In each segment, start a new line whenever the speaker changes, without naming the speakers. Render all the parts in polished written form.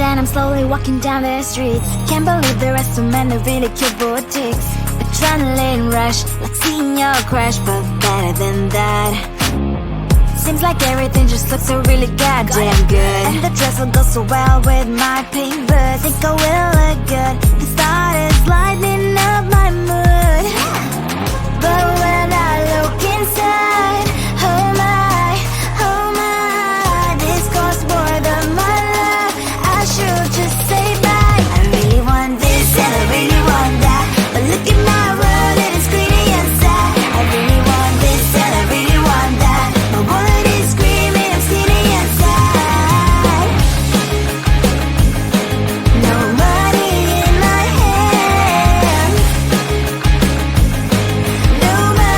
and I'm slowly walking down the streets. Can't believe there are so many really cute boutiques. Adrenaline rush, like seeing your crush, but better than that. Seems like everything just looks so really goddamn good. And the dress will go so well with my pink boots. Think I will look good. The thought is lighting up my mood. But when I look inside, oh my, this costs more than my love. I should just say bye. I really want this and I really want that, but look at my world and it's greedy and sad. I really want this and I really want that. My wallet is screaming, I'm skinny and sad. No money in my hand. No money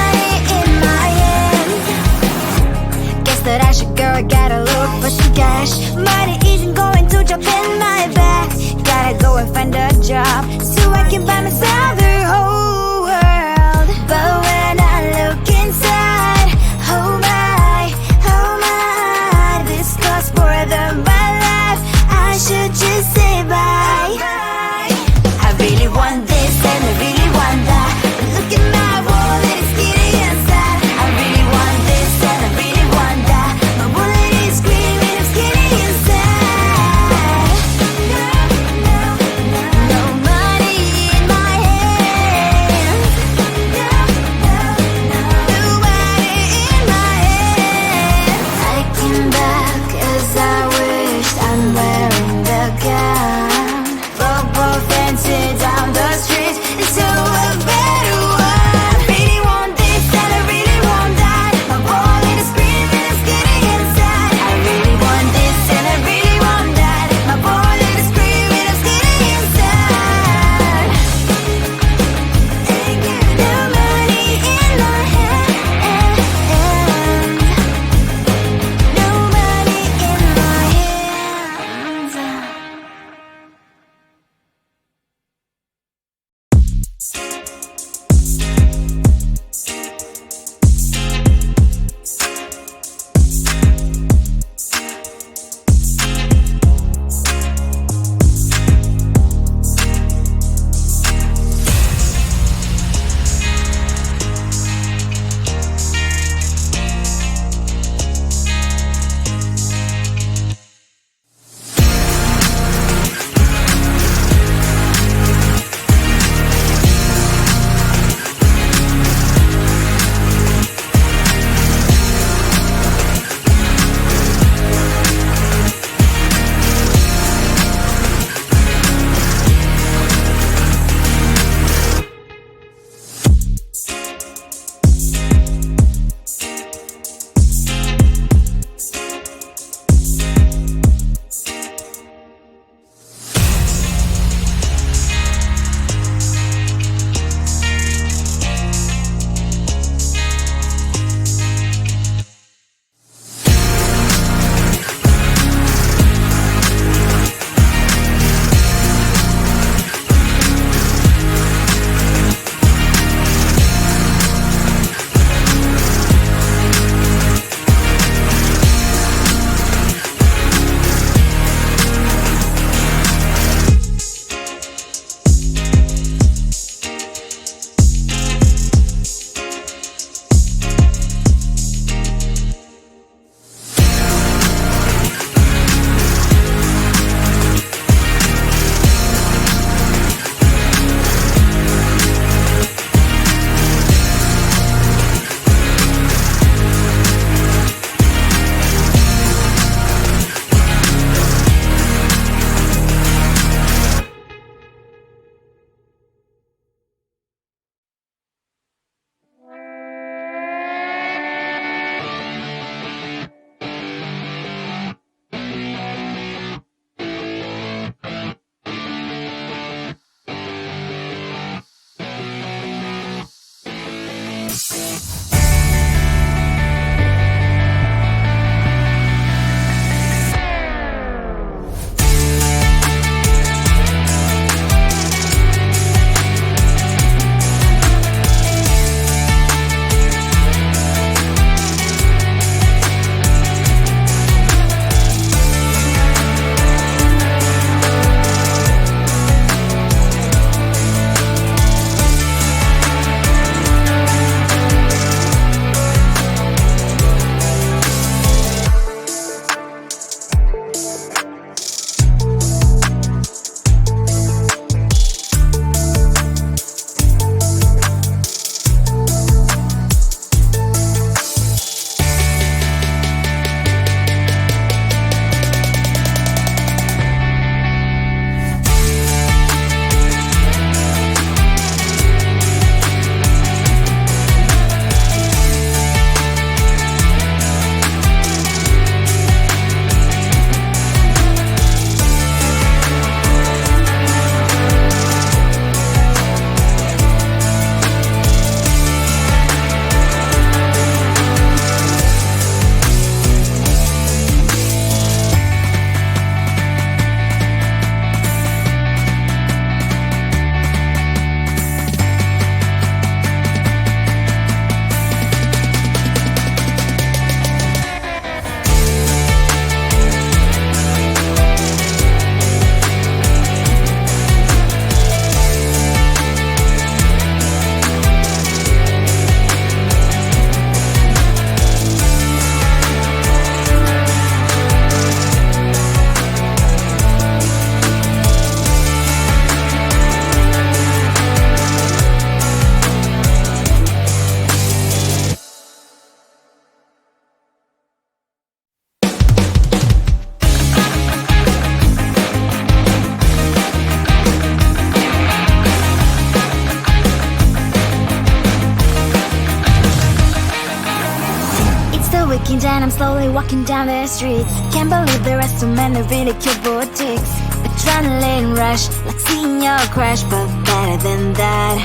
weekend and I'm slowly walking down the streets. Can't believe there are so many really cute boutiques. Adrenaline rush, like seeing your crush, but better than that.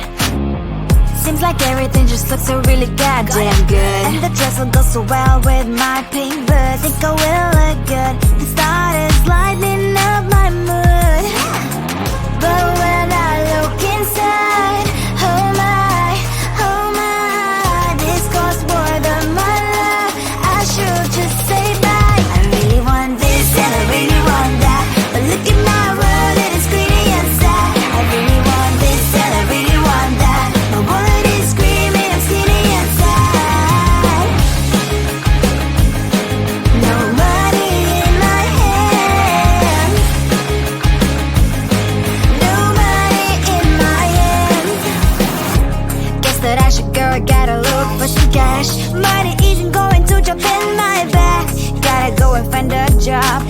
Seems like everything just looks so really goddamn good. And the dress will go so well with my pink boots. Think I will look good. The started lighting up my mood. But when I look inside, oh my, this costs more than my love. I should just say bye. I really want this and I really want that, but look at my world, it is greedy and sad. I really want this and I really want that. My wallet is screaming, I'm skinny and sad. No money in my hand, no money in my hand. Guess that I should go, I gotta look for some cash. Money isn't going to jump in my back. Gotta go and find a job,